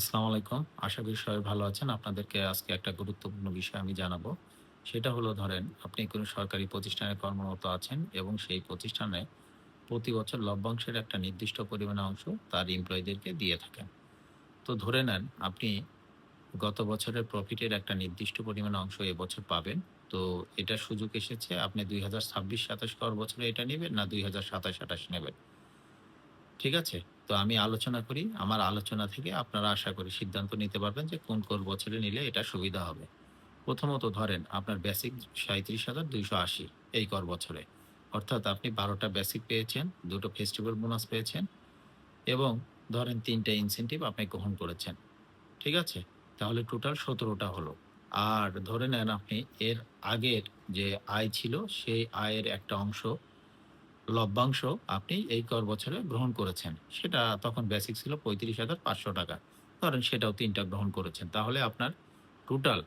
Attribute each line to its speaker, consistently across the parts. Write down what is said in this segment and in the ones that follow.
Speaker 1: আসসালামু আলাইকুম। আশা করি সবাই ভালো আছেন। আপনাদেরকে আজকে একটা গুরুত্বপূর্ণ বিষয় আমি জানাবো। সেটা হলো ধরেন আপনি কোনো সরকারি প্রতিষ্ঠানে কর্মরত আছেন এবং সেই প্রতিষ্ঠানে প্রতি বছর লভ্যাংশের একটা নির্দিষ্ট পরিমাণে অংশ তার এমপ্লয়িদেরকে দিয়ে থাকেন। তো ধরে নেন আপনি গত বছরের প্রফিটের একটা নির্দিষ্ট পরিমাণে অংশ এবছর পাবেন। তো এটার সুযোগ এসেছে আপনি ২০২৬-২৭ কর বছরে এটা নিবেন না ২০২৭-২৮ নেবেন। ঠিক আছে? তো আমি আলোচনা করি। আমার আলোচনা থেকে আপনারা আশা করি সিদ্ধান্ত নিতে পারবেন যে কোন বছরে নিলে এটা সুবিধা হবে। প্রথমত ধরেন আপনার বেসিক ৩৭,২৮০ এই কর বছরে। অর্থাৎ আপনি ১২ টা বেসিক পেয়েছেন, ২ টো ফেস্টিভ্যাল বোনাস পেয়েছেন এবং ধরেন ৩ টা ইনসেন্টিভ আপনি গ্রহণ করেছেন। ঠিক আছে? তাহলে টোটাল ১৭ টা হলো। আর ধরে নেন আপনি এর আগের যে আয় ছিল সেই আয়ের একটা অংশ লভ্যাংশ আপনি এই কর বছরে গ্রহণ করেছেন। সেটা তখন বেসিক ছিল ৳৩৫,৫০০। ধরেন সেটাও ৩ টা গ্রহণ করেছেন। তাহলে আপনার টোটাল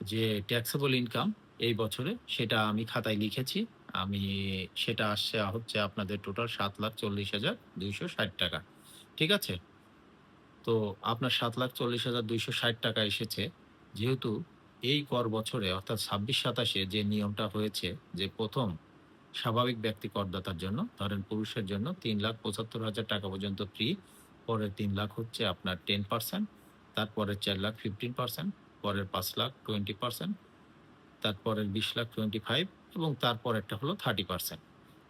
Speaker 1: যে ট্যাক্সেবল ইনকাম এই বছরে সেটা আমি খাতায় লিখেছি। আমি সেটা আসছে হচ্ছে আপনাদের টোটাল ৳৭,৪০,২৬০ ঠিক আছে? তো আপনার ৳৭,৪০,২৬০ এসেছে। যেহেতু এই কর বছরে অর্থাৎ ২৬-২৭ এ যে নিয়মটা হয়েছে যে ১ম স্বাভাবিক ব্যক্তি করদাতার জন্য ধরেন পুরুষের জন্য ৳৩,৭৫,০০০ পর্যন্ত ফ্রি। পরের ৩,০০,০০০ হচ্ছে আপনার 10%, তারপরের ৪,০০,০০০ 15%, পরের ৫,০০,০০০ 20%, তারপরের ২০,০০,০০০ 25 এবং তারপরেরটা হলো 30%।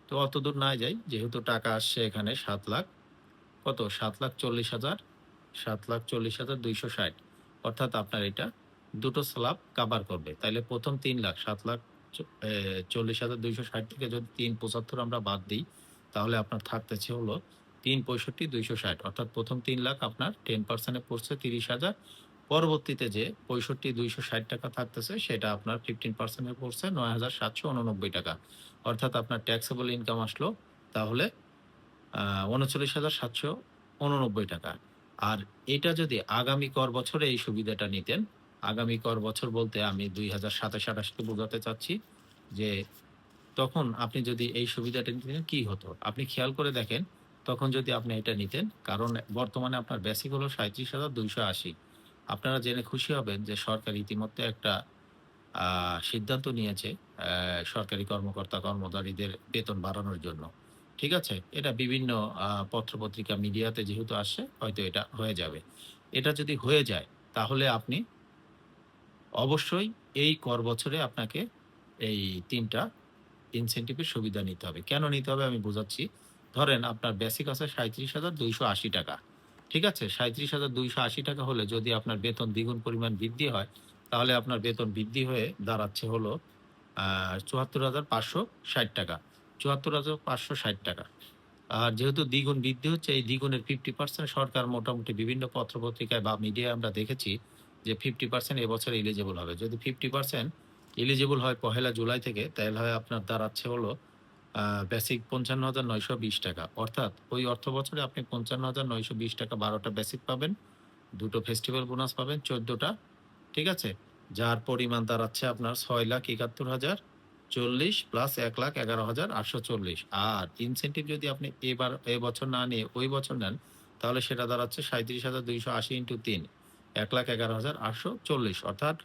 Speaker 1: তো অতদূর না যাই, যেহেতু টাকা আসছে এখানে ৭,০০,০০০ কত? ৭,৪০,০০০ ৭,৪০,২৬০ অর্থাৎ আপনার এটা দুটো স্ল্যাব কাভার করবে। তাইলে ১ম ৩,০০,০০০ ৭,০০,০০০ চ এ ৪০,২৬০ থেকে যদি ৩,৭৫ আমরা বাদ দিই, তাহলে আপনার থাকতেছে হলো ৩,৬৫,২৬০ অর্থাৎ ১ম ৩,০০,০০০ আপনার 10% এ পড়ছে ৩০,০০০। পরবর্তীতে যে ৬৫,২৬০ থাকতেছে সেটা আপনার 15% এ পড়ছে ৳৯,৭৮৯ অর্থাৎ আপনার ট্যাক্সেবল ইনকাম আসলো তাহলে আ ৳৩৯,৭৮৯। আর এটা যদি আগামী কর বছরে এই সুবিধাটা নিতেন, আগামী কর বছর বলতে আমি ২০২৭-২৮ কে বোঝাতে চাচ্ছি যে, তখন আপনি যদি এই সুবিধাটা নিতেন কি হতো? আপনি খেয়াল করে দেখেন, তখন যদি আপনি এটা নিতেন, কারণ বর্তমানে আপনার বেসিক হলো ৩৭,২৮০। আপনারা জেনে খুশি হবেন যে সরকার ইতিমধ্যে একটা আ সিদ্ধান্ত নিয়েছে সরকারি কর্মকর্তা-কর্মচারীদের বেতন বাড়ানোর জন্য। ঠিক আছে? এটা বিভিন্ন পত্র-পত্রিকা মিডিয়াতে যেহেতু আসছে হয়তো এটা হয়ে যাবে। এটা যদি হয়ে যায় তাহলে আপনি অবশ্যই এই কর বছরে আপনাকে এই ৩ টা ইনসেন্টিভ এর সুবিধা নিতে হবে। কেন নিতে হবে আমি বোঝাচ্ছি। ধরেন আপনার বেসিক আছে ৳৩৭,২৮০ ঠিক আছে? ৳৩৭,২৮০ হলে যদি আপনার বেতন দ্বিগুণ পরিমাণ বৃদ্ধি হয়, তাহলে আপনার বেতন বৃদ্ধি হয়ে দাঁড়াচ্ছে হলো আ ৳৭৪,৫৬০ ৳৭৪,৫৬০ আর যেহেতু দ্বিগুণ বৃদ্ধি হচ্ছে, এই দ্বিগুণের 50% সরকার মোটামুটি বিভিন্ন পত্র-পত্রিকায় বা মিডিয়ায় আমরা দেখেছি যে 50% এবছর এলিজিবল হবে। যদি 50% এলিজিবল হয় পহেলা জুলাই থেকে, তাইলে হয় আপনার দাঁড়াচ্ছে হলো আ বেসিক ৳৫৫,৯২০ অর্থাৎ ওই অর্থ বছরে আপনি ৳৫৫,৯২০ ১২ টা বেসিক পাবেন, ২ টো ফেস্টিভ্যাল বোনাস পাবেন ১৪ টা। ঠিক আছে? যার পরিমাণ দাঁড়াচ্ছে আপনার ৬,৭১,০০০ ৪০ প্লাস ১,১১,৮৪০ আর ইনসেন্টিভ যদি আপনি এবছর না নিয়ে ওই বছর নেন, তাহলে সেটা দাঁড়াচ্ছে ৩৭,২৮০ ইন্টু ৩ ১,১১,৮৪০ অর্থাৎ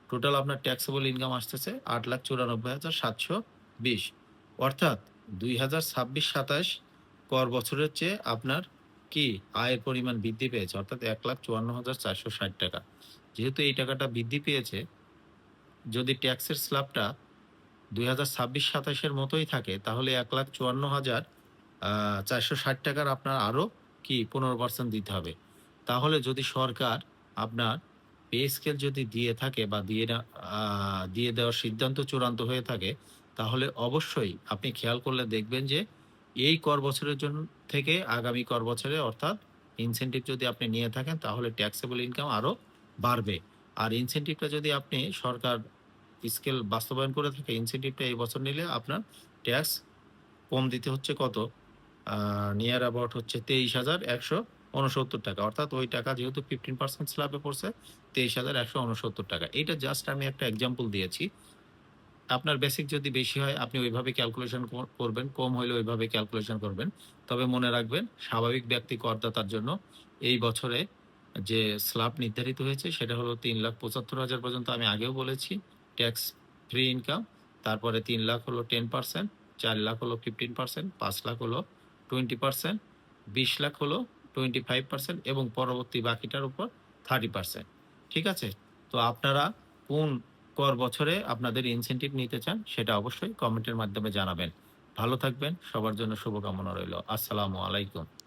Speaker 1: টোটাল আপনার ট্যাক্সেবল ইনকাম আসতেছে ৮,৯৪,৭২০ অর্থাৎ ২০২৬-২৭ কর বছরের চেয়ে আপনার কি আয়ের পরিমাণ বৃদ্ধি পেয়েছে অর্থাৎ ৳১,৫৪,৪৬০ যেহেতু এই টাকাটা বৃদ্ধি পেয়েছে, যদি ট্যাক্সের স্ল্যাবটা ২০২৬-২৭ এর মতোই থাকে তাহলে ৳১,৫৪,০০০ ৳৪৬০ আপনার আরো কি ১৫% দিতে হবে। তাহলে যদি সরকার আপনার পে স্কেল যদি দিয়ে থাকে বা আ দিয়ে দেওয়ার সিদ্ধান্ত চূড়ান্ত হয়ে থাকে, তাহলে অবশ্যই আপনি খেয়াল করলে দেখবেন যে এই কর বছরের থেকে আগামী কর বছরে অর্থাৎ ইনসেন্টিভ যদি আপনি নিয়ে থাকেন তাহলে ট্যাক্সেবল ইনকাম আরো বাড়বে। আর ইনসেন্টিভটা যদি আপনি সরকার স্কেল বাস্তবায়ন করে থাকে, ইনসেন্টিভটা এই বছর নিলে আপনার ট্যাক্স কম দিতে হচ্ছে কত? আ নিয়ার অ্যাবাউট হচ্ছে ৳২৩,১৬৯ অর্থাৎ ওই টাকা যেহেতু 15% স্ল্যাবে পড়ছে, ৳২৩,১৬৯। এইটা জাস্ট আমি একটা এক্সাম্পল দিয়েছি। আপনার বেসিক যদি বেশি হয় আপনি ওইভাবে ক্যালকুলেশন করবেন, কম হইলে ওইভাবে ক্যালকুলেশন করবেন। তবে মনে রাখবেন স্বাভাবিক ব্যক্তি করদাতার জন্য এই বছরে যে স্ল্যাব নির্ধারিত হয়েছে সেটা হলো ৩,৭৫,০০০ পর্যন্ত আমি আগেও বলেছি। Tax free income. তারপরে ৩,০০,০০০ হলো 10%, ৪,০০,০০০ হলো 15%, ৫,০০,০০০ হলো 20%, ২০,০০,০০০ হলো 25% এবং পরবর্তী বাকিটার উপর 30%। ঠিক আছে? তো আপনারা কোন কর বছরে আপনাদের ইনসেনটিভ নিতে চান সেটা অবশ্যই কমেন্টের মাধ্যমে জানাবেন। ভালো থাকবেন। সবার জন্য শুভকামনা রইল। আসসালামু আলাইকুম।